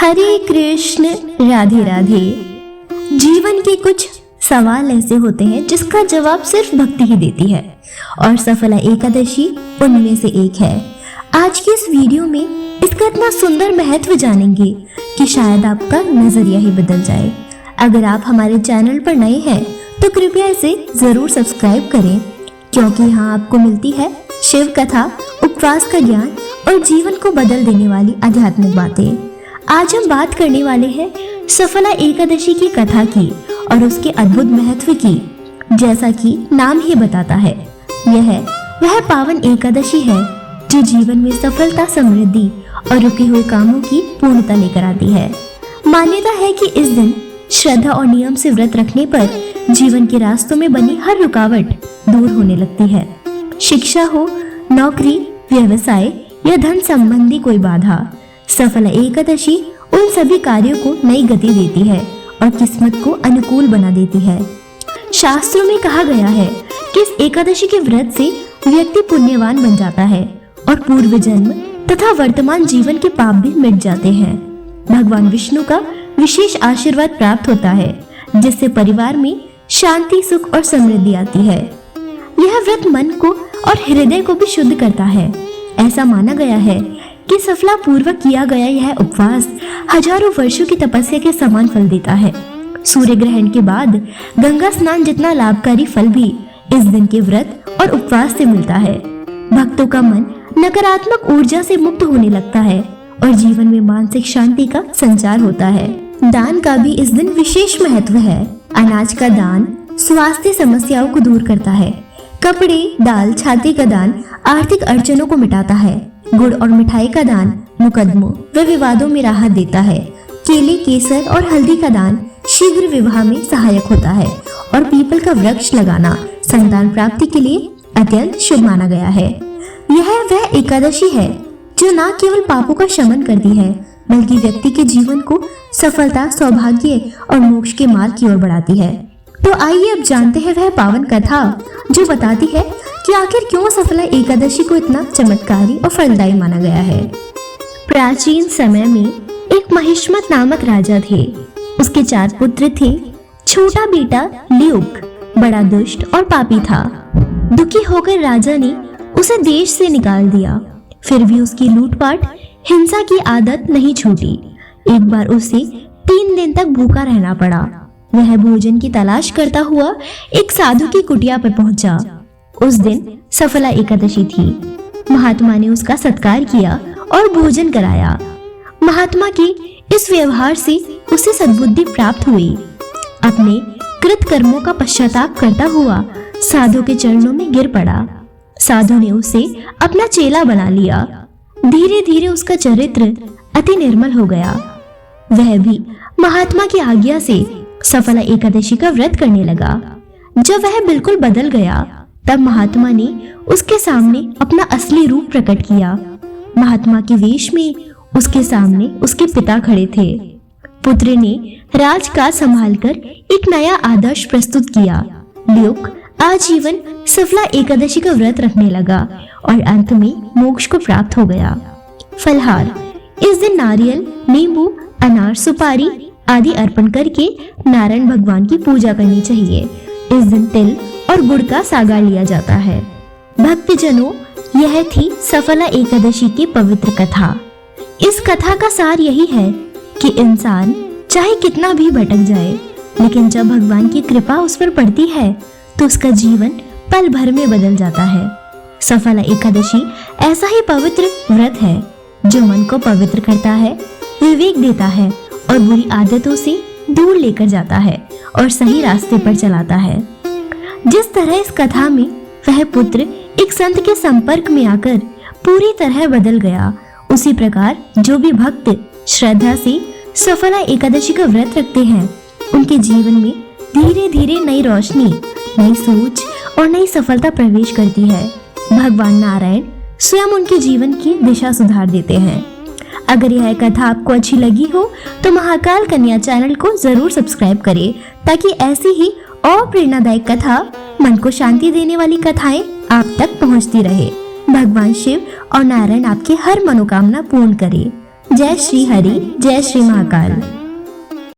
हरे कृष्ण राधे राधे। जीवन के कुछ सवाल ऐसे होते हैं जिसका जवाब सिर्फ भक्ति ही देती है और सफला एकादशी उनमें से एक है। आज की इस वीडियो में इसका इतना सुंदर महत्व जानेंगे कि शायद आपका नजरिया ही बदल जाए। अगर आप हमारे चैनल पर नए हैं तो कृपया इसे जरूर सब्सक्राइब करें, क्योंकि यहाँ आपको मिलती है शिव कथा, उपवास का ज्ञान और जीवन को बदल देने वाली आध्यात्मिक बातें। आज हम बात करने वाले हैं सफला एकादशी की कथा की और उसके अद्भुत महत्व की। जैसा कि नाम ही बताता है, यह वह पावन एकादशी है जो जीवन में सफलता, समृद्धि और रुके हुए कामों की पूर्णता लेकर आती है। मान्यता है कि इस दिन श्रद्धा और नियम से व्रत रखने पर जीवन के रास्तों में बनी हर रुकावट दूर होने लगती है। शिक्षा हो, नौकरी, व्यवसाय या धन संबंधी कोई बाधा, सफला एकादशी उन सभी कार्यों को नई गति देती है और किस्मत को अनुकूल बना देती है। शास्त्रों में कहा गया है कि इस एकादशी के व्रत से व्यक्ति पुण्यवान बन जाता है और पूर्व जन्म तथा वर्तमान जीवन के पाप भी मिट जाते हैं। भगवान विष्णु का विशेष आशीर्वाद प्राप्त होता है, जिससे परिवार में शांति, सुख और समृद्धि आती है। यह व्रत मन को और हृदय को भी शुद्ध करता है। ऐसा माना गया है कि सफला पूर्वक किया गया यह उपवास हजारों वर्षों की तपस्या के समान फल देता है। सूर्य ग्रहण के बाद गंगा स्नान जितना लाभकारी फल भी इस दिन के व्रत और उपवास से मिलता है। भक्तों का मन नकारात्मक ऊर्जा से मुक्त होने लगता है और जीवन में मानसिक शांति का संचार होता है। दान का भी इस दिन विशेष महत्व है। अनाज का दान स्वास्थ्य समस्याओं को दूर करता है। कपड़े, दाल, छाती का दान आर्थिक अड़चनों को मिटाता है। गुड़ और मिठाई का दान मुकदमों व विवादों में राहत देता है। केले, केसर और हल्दी का दान शीघ्र विवाह में सहायक होता है और पीपल का वृक्ष लगाना संतान प्राप्ति के लिए अत्यंत शुभ माना गया है। यह वह एकादशी है जो न केवल पापों का शमन करती है, बल्कि व्यक्ति के जीवन को सफलता, सौभाग्य और मोक्ष के मार्ग की ओर बढ़ाती है। तो आइए अब जानते हैं वह पावन कथा जो बताती है कि आखिर क्यों सफला एकादशी को इतना चमत्कारी और फलदायी माना गया है। प्राचीन समय में एक महिष्मत नामक राजा थे। उसके 4 पुत्र थे। छोटा बेटा ल्यूक बड़ा दुष्ट और पापी था। दुखी होकर राजा ने उसे देश से निकाल दिया। फिर भी उसकी लूटपाट, हिंसा की आदत नहीं छूटी। एक बार उसे 3 दिन तक भूखा रहना पड़ा। वह भोजन की तलाश करता हुआ एक साधु की कुटिया पर पहुंचा। उस दिन सफला एकादशी थी। महात्मा ने उसका सत्कार किया और भोजन कराया। महात्मा के इस व्यवहार से उसे सद्बुद्धि प्राप्त हुई। अपने कृत कर्मों का पश्चाताप करता हुआ साधु के चरणों में गिर पड़ा। साधु ने उसे अपना चेला बना लिया। धीरे धीरे उसका चरित्र अति निर्मल हो गया। वह भी महात्मा की आज्ञा से सफला एकादशी का व्रत करने लगा। जब वह बिल्कुल बदल गया, तब महात्मा ने उसके सामने अपना असली रूप प्रकट किया। महात्मा के वेश में उसके सामने उसके पिता खड़े थे। पुत्र ने राजकाज संभालकर एक नया आदर्श प्रस्तुत किया। ल्यूक आजीवन सफला एकादशी का व्रत रखने लगा और अंत में मोक्ष को प्राप्त हो गया। फलहार, इस दिन नारियल, नींबू, अनार, सुपारी आदि अर्पण करके नारायण भगवान की पूजा करनी चाहिए। इस दिन तिल और गुड़ का सागा लिया जाता है। भक्तजनों, यह थी सफला एकादशी की पवित्र कथा। इस कथा का सार यही है कि इंसान चाहे कितना भी भटक जाए, लेकिन जब भगवान की कृपा उस पर पड़ती है तो उसका जीवन पल भर में बदल जाता है। सफला एकादशी ऐसा ही पवित्र व्रत है जो मन को पवित्र करता है, विवेक देता है और बुरी आदतों से दूर लेकर जाता है और सही रास्ते पर चलाता है। जिस तरह इस कथा में वह पुत्र एक संत के संपर्क में आकर पूरी तरह बदल गया, उसी प्रकार जो भी भक्त श्रद्धा से सफला एकादशी का व्रत रखते हैं, उनके जीवन में धीरे धीरे नई रोशनी, नई सोच और नई सफलता प्रवेश करती है। भगवान नारायण स्वयं उनके जीवन की दिशा सुधार देते हैं। अगर यह कथा आपको अच्छी लगी हो तो महाकाल कन्या चैनल को जरूर सब्सक्राइब करें, ताकि ऐसी ही और प्रेरणादायक कथा, मन को शांति देने वाली कथाएं आप तक पहुंचती रहे। भगवान शिव और नारायण आपकी हर मनोकामना पूर्ण करे। जय श्री हरि, जय श्री महाकाल।